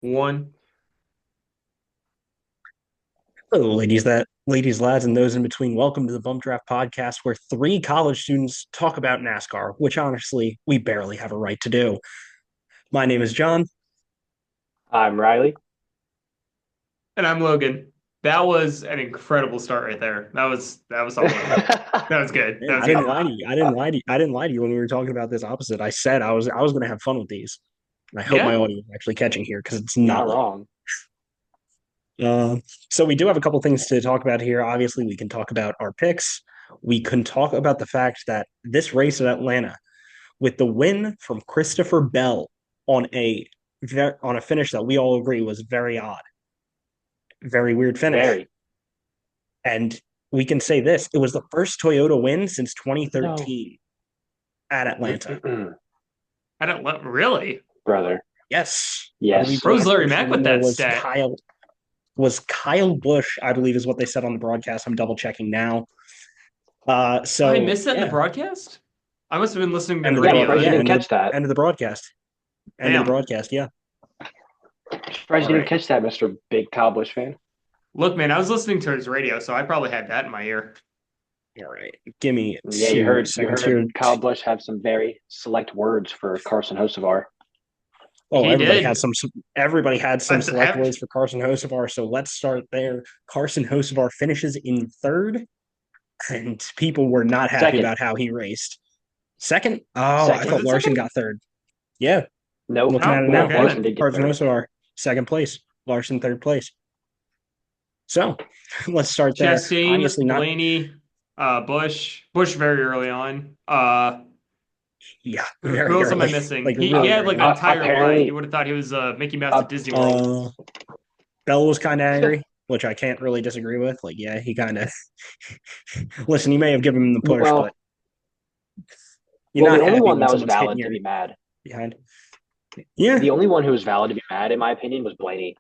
One. Hello, ladies, lads, and those in between. Welcome to the Bump Draft Podcast, where three college students talk about NASCAR, which honestly we barely have a right to do. My name is John. I'm Riley. And I'm Logan. That was an incredible start right there. That was something. That was good. Man, That was I good. didn't lie to you. I didn't lie to you when we were talking about this opposite. I said I was going to have fun with these. And I hope my Yeah. audio is actually catching here because it's Not not. wrong. So we do have a couple things to talk about here. Obviously, we can talk about our picks. We can talk about the fact that this race at Atlanta, with the win from Christopher Bell on a finish that we all agree was very odd, very weird finish. Very. And we can say this: it was the first Toyota win since No. 2013 at Atlanta. I don't really. Brother. Yes, I believe Yes. the Rose last Larry person Mack in with there that was stat. Kyle Busch, I believe is what they said on the broadcast. I'm double checking now. I So missed that in the yeah, broadcast. I must have been listening to end the of the Yeah, I'm radio broad, surprised you yeah, then. didn't catch that. end of the broadcast, end of the Damn. broadcast. Yeah. Surprised All you didn't right. catch that, Mr. Big Kyle Busch fan. Look, man, I was listening to his radio, so I probably had that in my ear. All right. Give me Yeah, you two heard you seconds heard here. Kyle Busch have some very select words for Carson Hocevar. Oh, He did. everybody had some That's select words for Carson Hocevar. So let's start there. Carson Hocevar finishes in third, and people were not happy Second. about how he raced. Second? Oh, I Was Second. thought it Larson second? got third. Yeah, Nope. looking at Oh, it now. No, okay Larson then. did get Carson third. Hocevar, second place. Larson, third place. So let's start there. Chastain, Obviously, not. Blaney, Bush very early on. Yeah, Who very else am I early. missing? Like He really had like early an on. entire line. You Apparently, would have thought he was Mickey Mouse at uh, Disney World. Uh, Bell was kind of angry, which I can't really disagree with. Like, yeah, he kind of listen. You may have given him the push, but well, you're well, the not only happy one when that was someone's hitting valid to your be mad. behind. Yeah, The only one who was valid to be mad, in my opinion, was Blaney.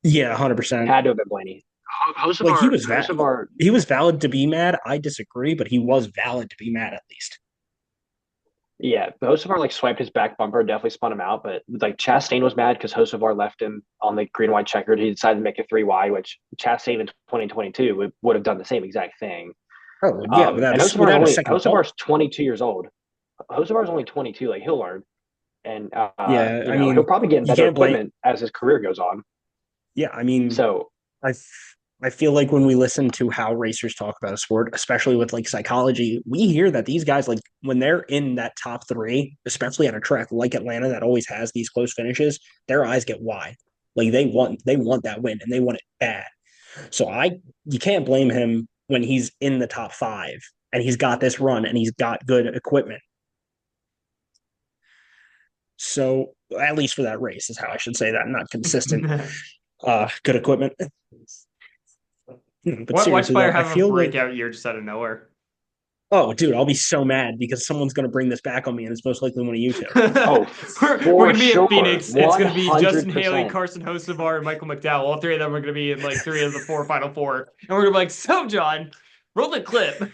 yeah, 100%. Had to have been Blaney. Like Hocevar, Hocevar, he was valid to be mad. I disagree, but he was valid to be mad at least. yeah, Hocevar like swiped his back bumper, definitely spun him out. But like Chastain was mad because Hocevar left him on the green white checkered. He decided to make it three wide, which Chastain in 2022 would have done the same exact thing. Oh yeah, And without a second thought. Hocevar's 22 years old. Hocevar's only 22. Like he'll learn, and Yeah, I he'll mean, probably get in you better can't blame. equipment as his career goes on. Yeah, I mean, So I I feel like when we listen to how racers talk about a sport, especially with like psychology, we hear that these guys like when they're in that top three, especially at a track like Atlanta that always has these close finishes, their eyes get wide. Like they want that win and they want it bad. So I you can't blame him when he's in the top five and he's got this run and he's got good equipment. So at least for that race is how I should say that, not consistent good equipment. But Watch seriously Fire though, I have a feel like breakout year just out of nowhere. oh, dude, I'll be so mad because someone's going to bring this back on me, and it's most likely one of you two. oh, We're for gonna be at sure, Phoenix. It's one gonna be Justin hundred Haley, percent. Carson Hocevar, and Michael McDowell. All three of them are gonna be in like three of the four final four, and we're gonna be like, "So, John, roll the clip."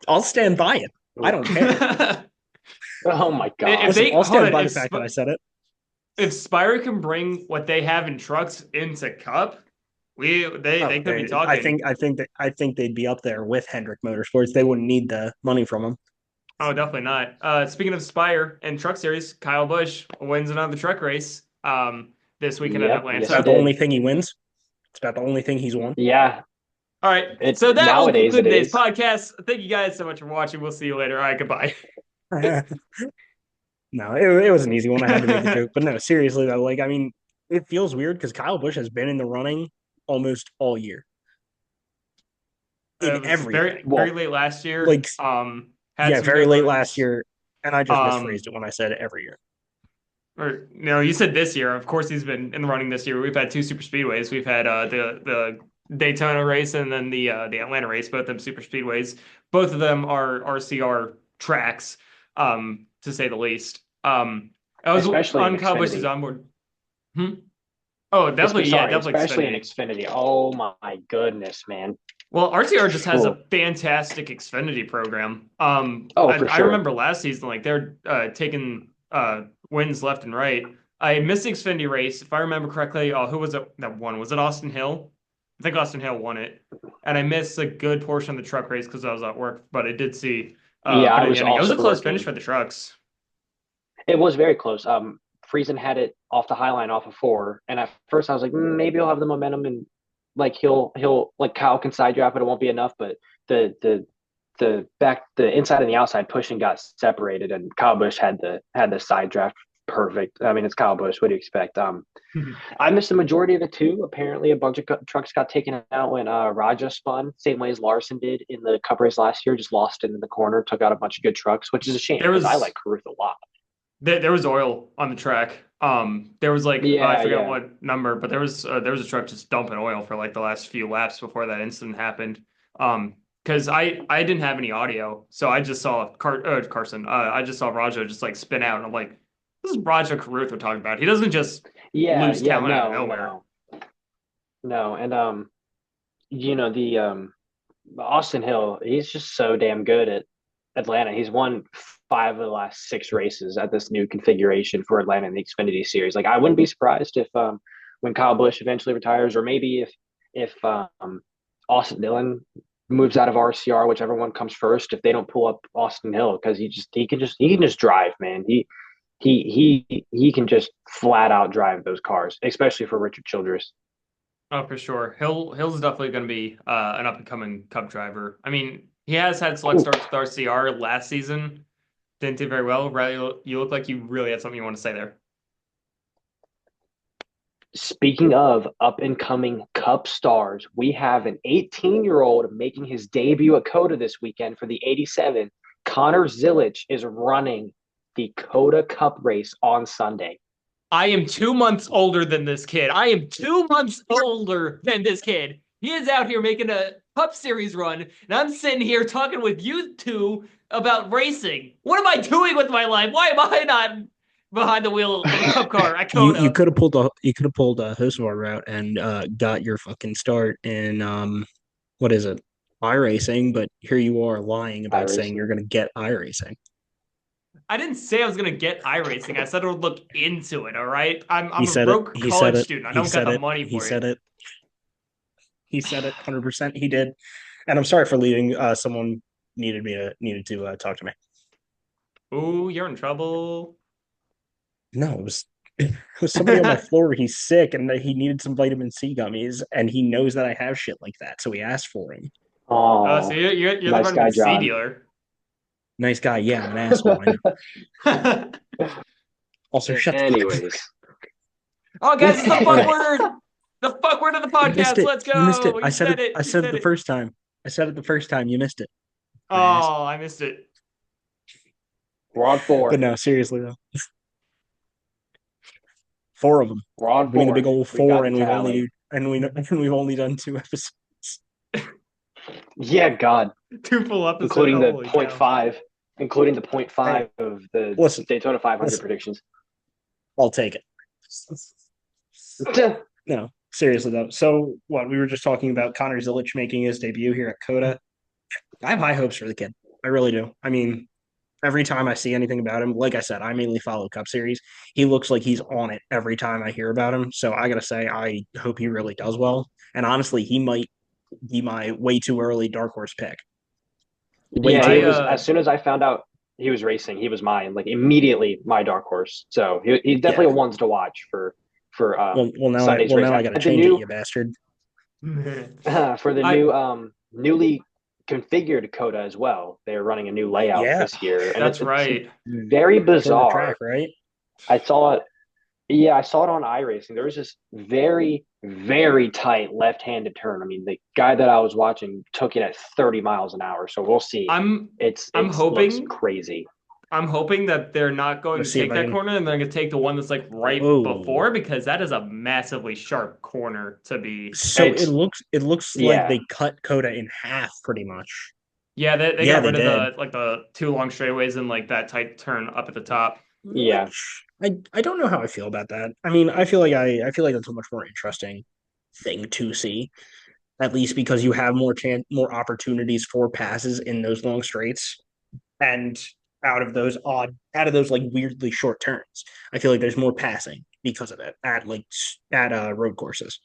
I'll stand by it. I don't care. Oh my If god. Listen, they I'll hold stand on, by the fact that I said it. if Spire can bring what they have in trucks into Cup, Oh, they could be talking. I think they'd be up there with Hendrick Motorsports. They wouldn't need the money from them. Oh, definitely not. Speaking of Spire and Truck Series, Kyle Busch wins another truck race this weekend at Yep. It's Yes, he about Atlanta. the did. only thing he wins. It's about the only thing he's won. Yeah. All right, It so that will nowadays conclude it today's is. podcast. Thank you guys so much for watching. We'll see you later. All right, goodbye. No, it was an easy one. I had to make the joke, but no, seriously though, like I mean, it feels weird because Kyle Busch has been in the running almost all year in It was very everything. very Well, late last year. Like Had yeah, some very good late last runs. year, and I just misphrased Um, it when I said every year. or no, you said this year. Of course, he's been in the running this year. We've had two super speedways. We've had the Daytona race and then the Atlanta race. Both of them super speedways. Both of them are RCR tracks, to say the least. I was especially in on Kyle Busch's Xfinity. onboard. Hmm? Oh, definitely, yeah, Sorry, definitely especially in Xfinity. Xfinity. Oh my goodness, man. Well, RCR just has a Oh, fantastic Xfinity program. oh, I, for I sure. remember last season, like they're taking wins left and right. I missed the Xfinity race. If I remember correctly, who was it that won? Was it Austin Hill? I think Austin Hill won it. And I missed a good portion of the truck race because I was at work, but I did see. Yeah, But I in the was ending, it was also a close finish working. for the trucks. It was very close. Friesen had it off the high line off of four, and at first I was like, maybe he'll have the momentum and like he'll like Kyle can side draft, but it won't be enough. But the inside and the outside pushing got separated, and Kyle Busch had the side draft perfect. I mean, it's Kyle Busch. What do you expect? I missed the majority of it too. Apparently, a bunch of trucks got taken out when Raja spun, same way as Larson did in the Cup race last year. Just lost it in the corner, took out a bunch of good trucks, which is a shame There because I was like Caruth a lot. there was oil on the track. There was like I Yeah, forget yeah. what number, but there was a truck just dumping oil for like the last few laps before that incident happened. Because I didn't have any audio, so I just saw Carson. I just saw Raja just like spin out, and I'm like, this is Raja Caruth we're talking about. He doesn't just Yeah, lose yeah, talent out of no, nowhere. no, no. And the Austin Hill, he's just so damn good at Atlanta. He's won five of the last six races at this new configuration for Atlanta in the Xfinity Series. Like I wouldn't be surprised if when Kyle Busch eventually retires, or maybe if Austin Dillon moves out of RCR, whichever one comes first, if they don't pull up Austin Hill because he can just drive, man. He can just flat out drive those cars, especially for Richard Childress. Oh, for sure. Hill's definitely going to be an up and coming Cup driver. I mean, he has had select Ooh. starts with RCR last season. Didn't do very well. Riley, you look like you really had something you want to say there. Speaking of up and coming Cup stars, we have an 18-year-old making his debut at COTA this weekend for the 87. Connor Zilic is running the COTA Cup race on Sunday. I am 2 months older than this kid. I am 2 months older than this kid. He is out here making a Cup Series run, and I'm sitting here talking with you two about racing. What am I doing with my life? Why am I not behind the wheel of a Cup car at You COTA? could have pulled a Hocevar route and got your fucking start in what is it, iRacing, but here you are lying about saying iRacing. you're gonna get iRacing. I didn't say I was gonna get iRacing. I said I would look into it. All right. He I'm a said it. broke He said college it. student. I He don't got said the it. money He for it. said it. He said it. 100%. He did. And I'm sorry for leaving. Someone needed to talk to me. Ooh, you're in trouble. No, it was somebody on my floor. He's sick and he needed some vitamin C gummies, and he knows that I have shit like that, so he asked for him. So Oh, you're the nice guy, vitamin C John. dealer. Nice guy. Yeah, I'm an asshole. I know. Also, shut the fuck up. Anyways, Oh, guys, it's the All fuck right. word. The fuck word of the You missed podcast. it. Let's You missed it. go. I You said said it. it. I You said it said the it. first time. I said it the first time. You missed it. My ass. Oh, I missed it. we're on But four. no, seriously though, four of them. We're on Bring the big four. old We got four, the and tally. we've only done two episodes. Yeah, God, Two full episodes. including the Holy point cow. five, including the point Hey, five of the listen, Daytona 500 listen. predictions. I'll take it. No, seriously though. So what we were just talking about Connor Zilic making his debut here at COTA. I have high hopes for the kid. I really do. I mean, every time I see anything about him, like I said, I mainly follow Cup Series. He looks like he's on it every time I hear about him. So I gotta say, I hope he really does well. And honestly, he might be my way too early dark horse pick. Way Yeah, too I it was early. as soon as I found out he was racing, he was mine, like immediately my dark horse. So he's definitely Yeah. a ones to watch for Sunday's Well race. now I I gotta had the change it, new you bastard. for the I new newly configured Coda as well. They're running a new layout Yeah, this year, and that's it's right. very shorter track, bizarre. right? I saw it. Yeah, I saw it on iRacing. There was this very, very tight left-handed turn. I mean, the guy that I was watching took it at 30 miles an hour. So we'll see. I'm It's I'm it's looks hoping crazy. I'm hoping that they're not going Let's to see if take I that can. corner and they're going to take the one that's like right Whoa. before because that is a massively sharp corner to be. So It's it looks like yeah, they cut Coda in half pretty much. Yeah, they Yeah, got they rid of did. the two long straightaways and like that tight turn up at the top. yeah. Which I don't know how I feel about that. I mean, I feel like that's a much more interesting thing to see, at least because you have more opportunities for passes in those long straights. And out of those like weirdly short turns. I feel like there's more passing because of it at road courses.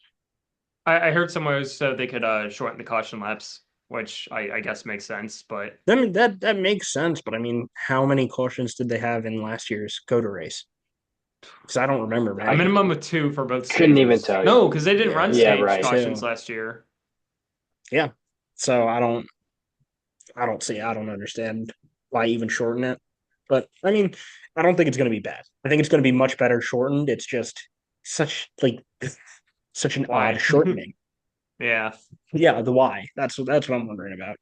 I heard someone said they could shorten the caution laps, which I guess makes sense. But I mean that makes sense, but I mean, how many cautions did they have in last year's Coda race? Because I don't remember a I many. minimum of two for both couldn't even stages. tell you. No, because they didn't run Yeah, stage right. cautions So last year. yeah, so I don't understand why even shorten it. But I mean, I don't think it's going to be bad. I think it's going to be much better shortened. It's just such like such an odd Why? shortening. Yeah. Yeah, the why. That's what I'm wondering about.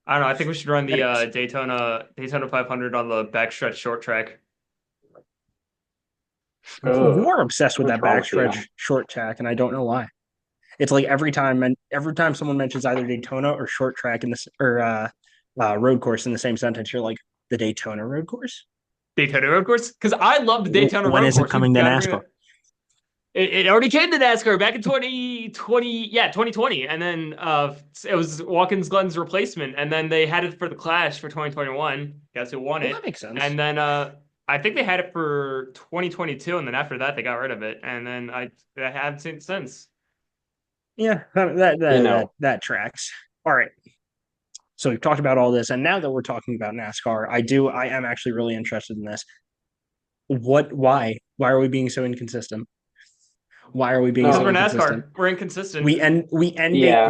I don't know. I think we should run the Anyways, Daytona 500 on the backstretch short track. Ugh, you're obsessed with what's that wrong with you? backstretch short track, and I don't know why. It's like every time someone mentions either Daytona or short track in this or road course in the same sentence, you're like the Daytona road course. Daytona road course? Because I love the Daytona When road is it course. We've coming to got to bring NASCAR? it. It already came to NASCAR back in 2020. Yeah, 2020. And then it was Watkins Glen's replacement. And then they had it for the Clash for 2021. Guess who won Well, that it? makes sense. And then I think they had it for 2022. And then after that, they got rid of it. And then I haven't seen it since. Yeah, that tracks. All right. So we've talked about all this, and now that we're talking about NASCAR, I am actually really interested in this. Why are we being so inconsistent? Why are we being Because so Oh, we're inconsistent? NASCAR. We're inconsistent. yeah.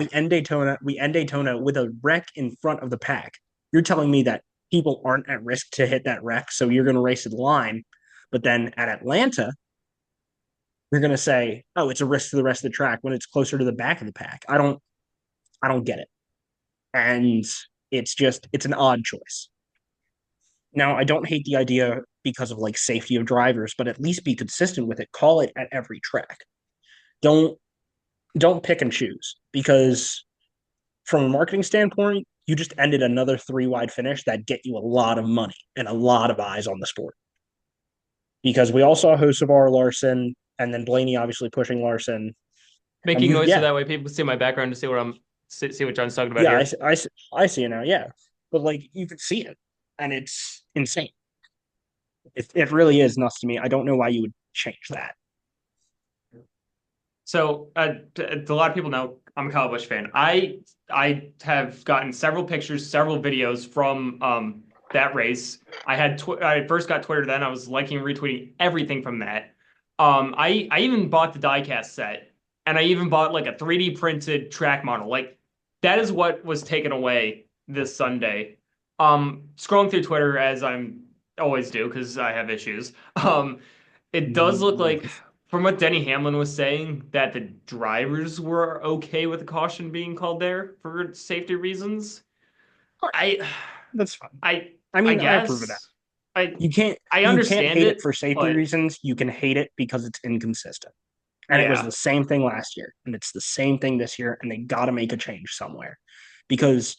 We end Daytona with a wreck in front of the pack. You're telling me that people aren't at risk to hit that wreck, so you're going to race to the line, but then at Atlanta, you're going to say, "Oh, it's a risk to the rest of the track" when it's closer to the back of the pack. I don't get it, and it's an odd choice. Now, I don't hate the idea because of like safety of drivers, but at least be consistent with it. Call it at every track. Don't don't pick and choose because from a marketing standpoint, you just ended another three wide finish that get you a lot of money and a lot of eyes on the sport. Because we all saw Hocevar Larson and then Blaney obviously pushing Larson. And Making you, noise so yeah, that way people see my background to see see what John's talking about yeah, here. I see it now. Yeah. But like you can see it and it's insane. It really is nuts to me. I don't know why you would change that. So, a lot of people know I'm a Kyle Busch fan. I have gotten several pictures, several videos from that race. I first got Twitter then. I was liking and retweeting everything from that. I even bought the diecast set, and I even bought like a 3D printed track model. Like that is what was taken away this Sunday. Scrolling through Twitter as I'm always do because I have issues. It does look like from what Denny Hamlin was saying, that the drivers were okay with the caution being called there for safety reasons. I, That's fine. I, I I mean, I approve of that. guess I, You can't I you can't understand hate it it, for safety but reasons. You can hate it because it's inconsistent. And it was yeah, the same thing last year, and it's the same thing this year, and they got to make a change somewhere. Because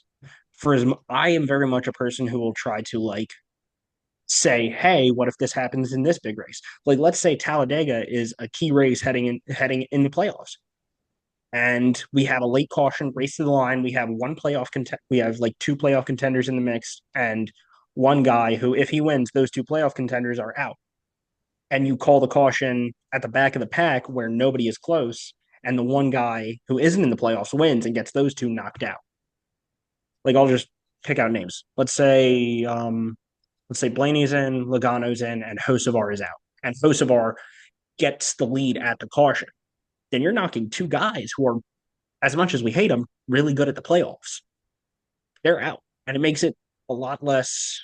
I am very much a person who will try to like say, hey, what if this happens in this big race? Like, let's say Talladega is a key race heading in the playoffs, and we have a late caution race to the line. We have like two playoff contenders in the mix, and one guy who, if he wins, those two playoff contenders are out. And you call the caution at the back of the pack where nobody is close, and the one guy who isn't in the playoffs wins and gets those two knocked out. Like I'll just pick out names. Let's say Blaney's in, Logano's in, and Hocevar is out. And Hocevar gets the lead at the caution. Then you're knocking two guys who are, as much as we hate them, really good at the playoffs. They're out. And it makes it a lot less,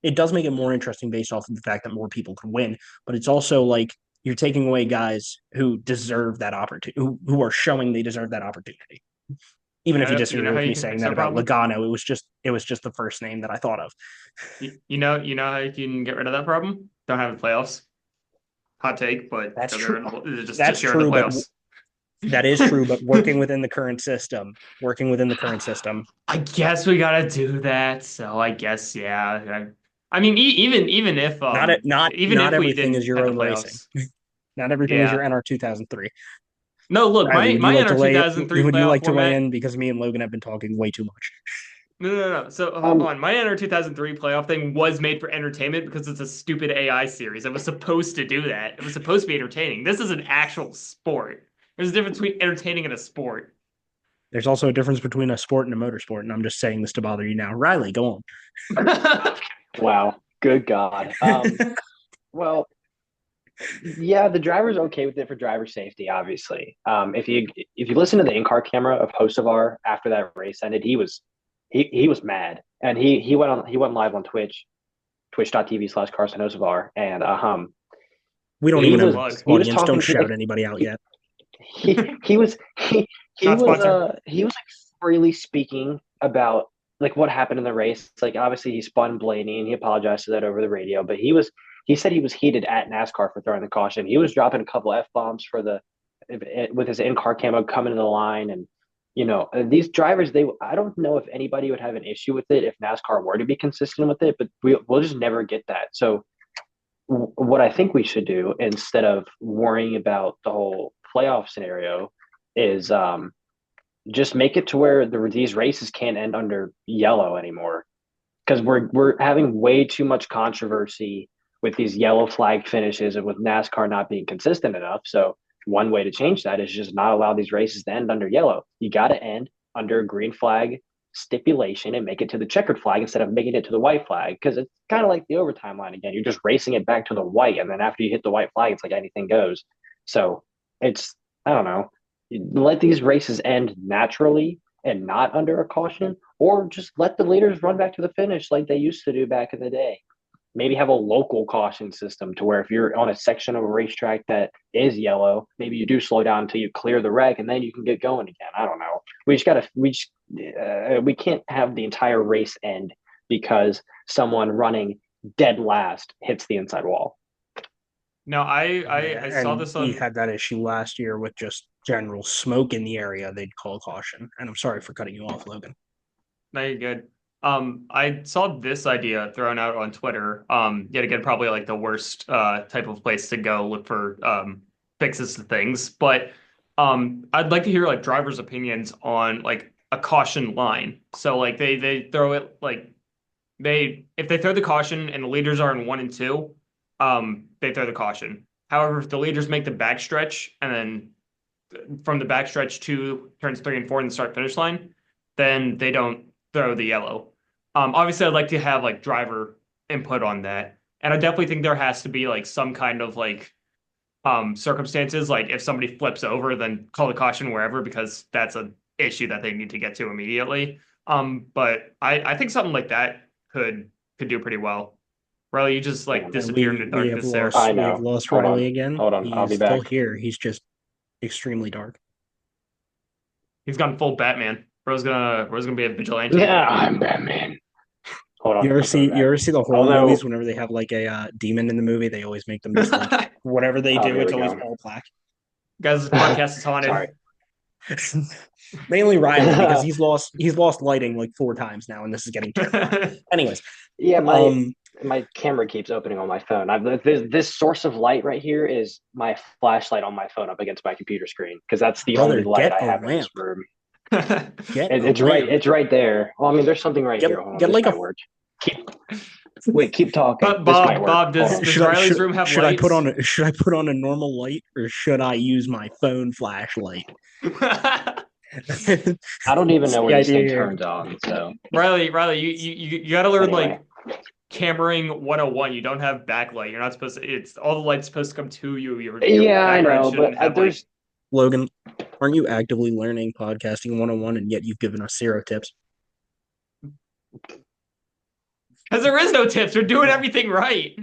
it does make it more interesting based off of the fact that more people can win. But it's also like you're taking away guys who deserve that opportunity, who are showing they deserve that opportunity. Even if you you disagree know how with you me can saying fix that that about problem. Logano, it was just the first name that I thought of. You know how you can get rid of that problem. Don't have the playoffs. Hot take, but That's they're true. just That's share the true, but playoffs. that is true. But working within the current system, I guess we gotta do that. So I guess yeah. I mean, even not if we everything is didn't your have the own racing. playoffs, Not everything is your yeah. NR 2003. No, look, Riley, my NR would 2003 you playoff like to weigh format. in because me and Logan have been talking way too much? No. So hold on. My Enter 2003 playoff thing was made for entertainment because it's a stupid AI series. It was supposed to do that. It was supposed to be entertaining. This is an actual sport. There's a difference between entertaining and a sport. There's also a difference between a sport and a motorsport, and I'm just saying this to bother you now. Riley, go on. Wow, good God. Well, yeah, the driver's okay with it for driver safety, obviously. If you listen to the in-car camera of Hocevar after that race ended, he was mad, and he went live on Twitch, twitch.tv/Carson Hocevar, and We don't he even was have Plug. an he was audience. talking Don't to shout the anybody out yet. he was Not sponsored. he was like freely speaking about like what happened in the race. Like obviously he spun Blaney and he apologized for that over the radio, but he said he was heated at NASCAR for throwing the caution. He was dropping a couple F bombs for the with his in car camo coming to the line, and these drivers, I don't know if anybody would have an issue with it if NASCAR were to be consistent with it, but we'll just never get that. So what I think we should do instead of worrying about the whole playoff scenario is just make it to where these races can't end under yellow anymore, because we're having way too much controversy with these yellow flag finishes and with NASCAR not being consistent enough. So one way to change that is just not allow these races to end under yellow. You got to end under a green flag stipulation and make it to the checkered flag instead of making it to the white flag, because it's kind of like the overtime line again. You're just racing it back to the white, and then after you hit the white flag, it's like anything goes. So it's, I don't know, let these races end naturally and not under a caution, or just let the leaders run back to the finish like they used to do back in the day. Maybe have a local caution system to where if you're on a section of a racetrack that is yellow, maybe you do slow down until you clear the wreck and then you can get going again. I don't know. We can't have the entire race end because someone running dead last hits the inside wall. No, I saw And this we on. had that issue last year with just general smoke in the area. They'd call caution. And I'm sorry for cutting you off, Logan. No, you're good. I saw this idea thrown out on Twitter. Yet again, probably like the worst type of place to go look for fixes to things. But I'd like to hear like drivers' opinions on like a caution line. So like they throw it like if they throw the caution and the leaders are in 1 and 2, they throw the caution. However, if the leaders make the backstretch and then from the backstretch to turns 3 and 4 in the start finish line, then they don't throw the yellow. Obviously, I'd like to have like driver input on that, and I definitely think there has to be like some kind of like circumstances, like if somebody flips over, then call the caution wherever because that's an issue that they need to get to immediately. But I think something like that could do pretty well. Riley, you just like And disappeared in the We have darkness there. lost I we have know. lost Hold Riley on. again. Hold on. I'll He's be still back. here. He's just extremely dark. He's gone full Batman. Bro's gonna be a vigilante. Yeah, I'm Batman. Hold on. You ever I'm see coming you back. ever see the horror Although, movies whenever they have like a demon in the movie, they always make them just like whatever they oh, do, here it's we always go. all black. Guys, this podcast is haunted. Sorry. Mainly Riley because he's lost lighting like 4 times now, and this is getting terrifying. Anyways, Yeah, um, my camera keeps opening on my phone. This source of light right here is my flashlight on my phone up against my computer screen, because that's the Brother, only light get I a have in this lamp. room. Get It, a it's right. lamp. It's right there. Well, I mean, there's something right Get- here. Hold on, get this like might a- work. Keep talking. But This might Bob, work. does Should I Riley's should, room have should I lights? put on a normal light or should I use my phone flashlight? I don't even know where this The thing idea here. turns on. So Riley, you got to learn anyway, like cameraing 101. You don't have backlight. You're not supposed to. It's all the light's supposed to come to you. Your yeah, I background know, shouldn't but have there's Logan, aren't you actively learning podcasting 101 and yet you've given us 0 tips? because there is no tips. We're doing everything right.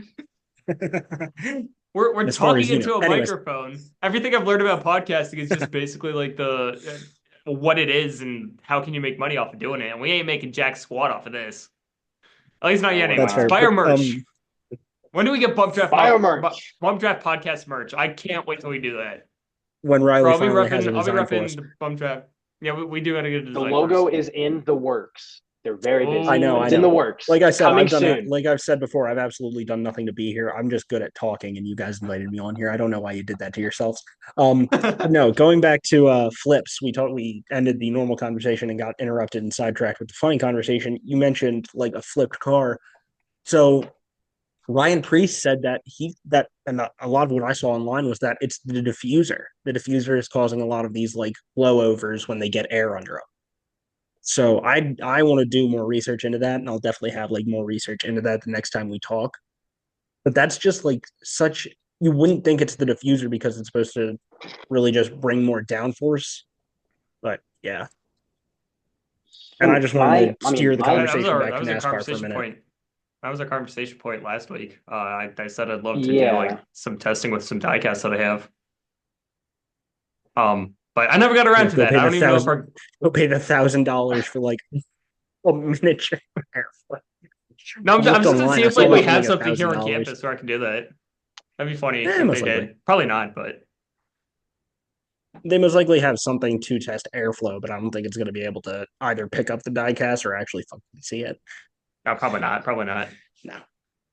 We're As far talking as you into know. a Anyways. microphone. Everything I've learned about podcasting is just basically like the what it is and how can you make money off of doing it. And we ain't making jack squat off of this. At least not yet. No, That's Anyways, fair. buy our But, merch. When do we get Bump Draft? Buy our merch. Bump Draft podcast merch. I can't wait till we do that. when Riley Bro, I'll be finally has a repping design for us. the Bump Draft. Yeah, we do got to get a the design logo first. is in the works. They're very busy. I know, but I it's in the know. works. Like I said, coming I've done soon. like I've said before, I've absolutely done nothing to be here. I'm just good at talking, and you guys invited me on here. I don't know why you did that to yourselves. No, going back to flips, we ended the normal conversation and got interrupted and sidetracked with the funny conversation. You mentioned like a flipped car. So Ryan Priest said and a lot of what I saw online was that it's the diffuser. The diffuser is causing a lot of these like blowovers when they get air under them. So I want to do more research into that, and I'll definitely have like more research into that the next time we talk. But that's just like such you wouldn't think it's the diffuser because it's supposed to really just bring more downforce. But yeah. And I So just wanted to I mean, steer the my conversation back that to was a NASCAR for a conversation minute. point. That was a conversation point last week. I said I'd love to do like yeah. some testing with some diecasts that I have. But I never got around to Go that. pay I the don't even know if thousand. Go pay the $1,000 for like a miniature airflow. No, I'm Looked just to online. see I if saw like it was we have only something here on $1,000. campus where I can do that. That'd be funny if Most they likely. did. Probably not, but They most likely have something to test airflow, but I don't think it's going to be able to either pick up the diecast or actually fucking see it. no, probably not. Probably not. No,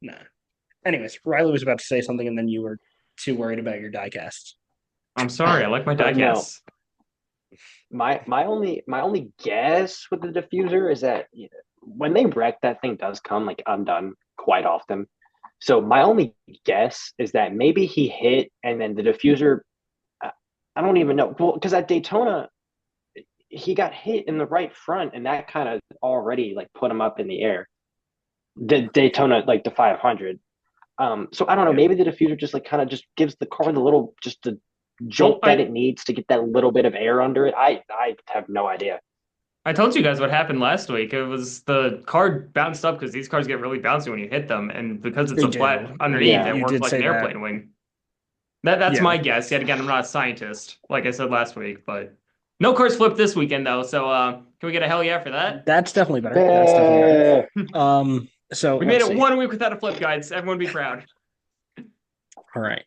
no. Anyways, Riley was about to say something, and then you were too worried about your diecasts. I'm sorry. I like my But no, diecasts. my only guess with the diffuser is that when they wreck, that thing does come like undone quite often. So my only guess is that maybe he hit and then the diffuser. I don't even know. Well, because at Daytona he got hit in the right front, and that kind of already like put him up in the air. The Daytona like the 500. So I don't know. Yeah. Maybe the diffuser just like kind of just gives the car the little just the jolt Well, that it needs to get that little bit of air under it. I have no idea. I told you guys what happened last week. It was the car bounced up because these cars get really bouncy when you hit them, and because it's They a flat do. underneath, Yeah. it You worked did like an say that. airplane wing. That's Yeah. my guess. Yet again, I'm not a scientist, like I said last week, but no cars flipped this weekend though. So can we get a hell yeah for that? That's definitely better. That's definitely better. Eh, So We made let's it see. 1 week without a flip, guys. Everyone be proud. All right.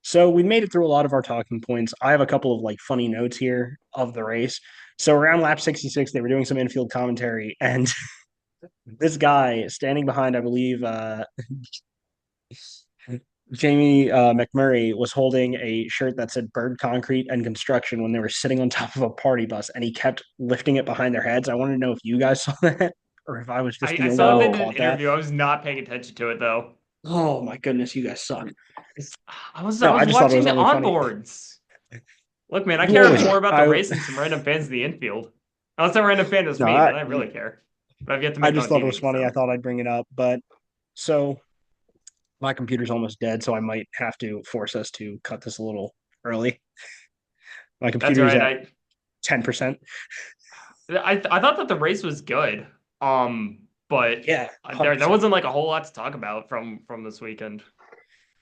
So we made it through a lot of our talking points. I have a couple of like funny notes here of the race. So around lap 66, they were doing some infield commentary, and this guy standing behind, I believe, Jamie McMurray was holding a shirt that said Bird Concrete and Construction when they were sitting on top of a party bus, and he kept lifting it behind their heads. I wanted to know if you guys saw that or if I was just I, the I only saw one that that in an caught that. interview. I was not paying attention to it though. Oh my goodness, you guys suck. I was No, I was just thought it watching was the only funny. onboards. Look, man, I You care always more are. about the race and some random fans in the infield. Unless that random fan is No, me, then I really care. But I've yet to I make it just on thought it TV. was funny. I So. thought I'd bring it up, but so my computer's almost dead, so I might have to force us to cut this a little early. My That's computer's right. at 10%. I thought that the race was good. But Yeah, there wasn't like a whole lot to talk about from this weekend.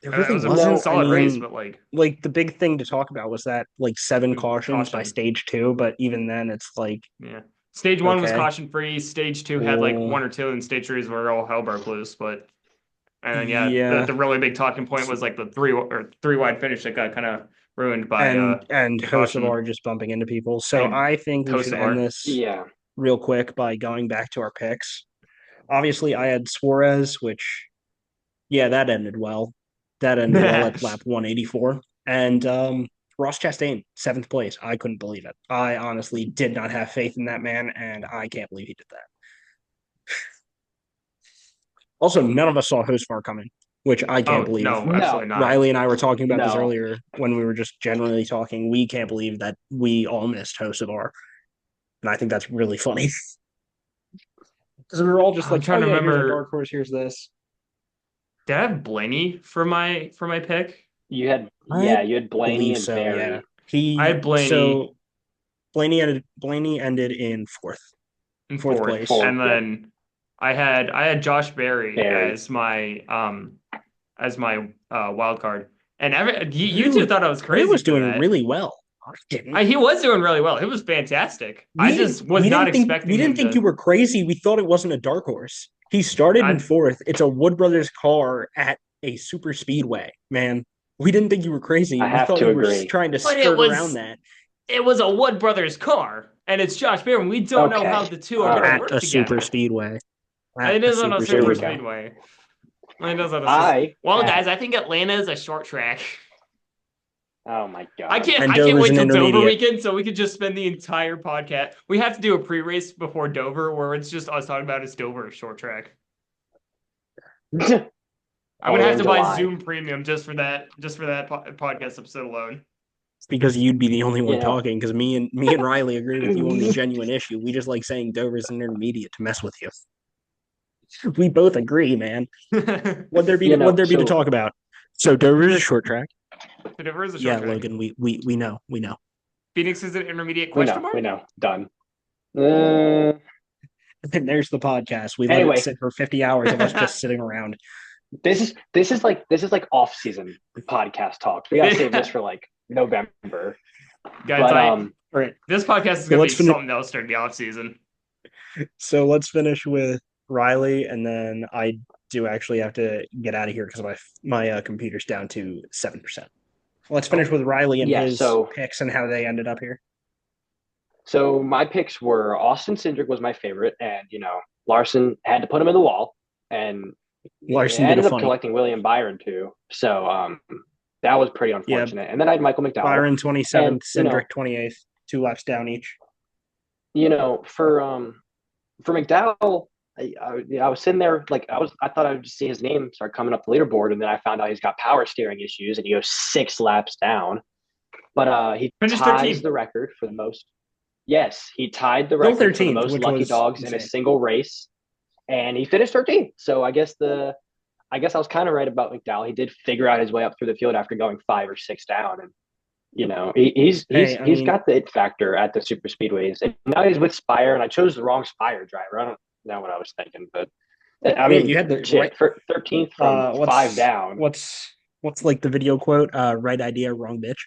there It really was a wasn't. solid race, but like the big thing to talk about was that like 7 cautions by caution. stage 2, but even then, it's like Yeah. Stage 1 was okay. caution free. Stage 2 had like Well, 1 or 2, and stage 3 is where all hell broke loose. But and then yeah, the really big talking point was like the three wide finish that got kind of ruined by and the caution. Hocevar just bumping into people. So And I think we should end Kosovar. this yeah. real quick by going back to our picks. Obviously, I had Suarez, which yeah, that ended well. That ended well at lap 184. And Ross Chastain, 7th place. I couldn't believe it. I honestly did not have faith in that man, and I can't believe he did that. Also, none of us saw Hosfar coming, which I can't believe. No, absolutely not. Riley and I were talking about this No. earlier when we were just generally talking. We can't believe that we all missed Hocevar. And I think that's really funny. Because we were all just I'm like, trying to here's our remember. dark horse, here's this. Did I have Blaney for my pick? You had I you had Blaney believe and so, Barry. yeah. I had Blaney. So Blaney ended in fourth place. And then I had Josh Berry Barry. as my wild card. And you two thought I was crazy. He was for doing that. really well. I didn't. He was doing really well. It was fantastic. I just was not expecting. We didn't think you were crazy. We thought it wasn't a dark horse. He started in fourth. It's a Wood Brothers car at a super speedway, man. We didn't think you were crazy. I have we thought to you agree. were trying to But skirt around that. It was a Wood Brothers car. and it's Josh Barron. We don't know Okay. how the two are All going to right. work At a together. super speedway. It is on a There super we go. speedway. It is on a I guys, I think Atlanta is a short track. Oh my god. I can't Dover's wait an till Dover intermediate. weekend so we could just spend the entire podcast. We have to do a pre-race before Dover where it's just us talking about is Dover a short track. I'm gonna have to buy July. Zoom Premium just for that podcast episode alone. It's because you'd be the only one You know. talking. Because me and Riley agree with you on the genuine issue. We just like saying Dover's an intermediate to mess with you. We both agree, man. What'd there be to talk about? So Dover's a short track. Dover is a short Yeah, track. Logan, we know. Phoenix is an intermediate We question mark? know. Done. And there's the podcast. We let Anyway. it sit for 50 hours of us just sitting around. This is like off season podcast talk. We gotta save this for like November. Guys, But All right. this podcast is gonna be let's finish- something else during the off season. So let's finish with Riley, and then I do actually have to get out of here because my computer's down to 7%. Let's finish with Riley and his picks and how they ended up here. So my picks were Austin Cindric was my favorite, and Larson had to put him in the wall, and Larson ended up collecting William Byron too. So that was pretty unfortunate. Yeah. And then I had Michael McDowell. Byron 27th, Cindric 28th, 2 laps down each. For McDowell, I was sitting there like I thought I would just see his name start coming up the leaderboard, and then I found out he's got power steering issues, and he goes 6 laps down. But he finished ties 13th. the record for the most. Yes, he tied the record 13th, for the most lucky dogs in a single race, and he finished 13th. So I guess I was kind of right about McDowell. He did figure out his way up through the field after going 5 or 6 down, and he's got the it factor at the super speedways. And now he's with Spire, and I chose the wrong Spire driver. I don't know what I was thinking, but I mean, you had the for 13th from 5 down. What's like the video quote? Right idea, wrong bitch.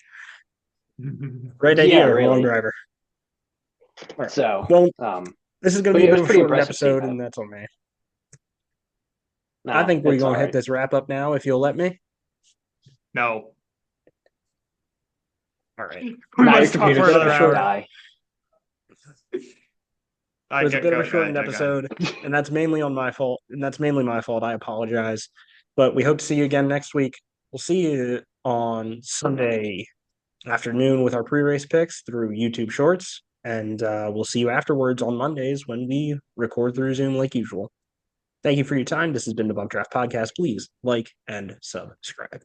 Right idea, wrong driver. Right. So, this is going to be a short episode, and that's on me. I think we're going to hit this wrap up now, if you'll let me. No. All right. We must talk for another hour. It was a bit of a shortened episode, and that's mainly my fault. I apologize. But we hope to see you again next week. We'll see you on Sunday afternoon with our pre-race picks through YouTube Shorts. And we'll see you afterwards on Mondays when we record through Zoom like usual. Thank you for your time. This has been the Bump Draft Podcast. Please like and subscribe.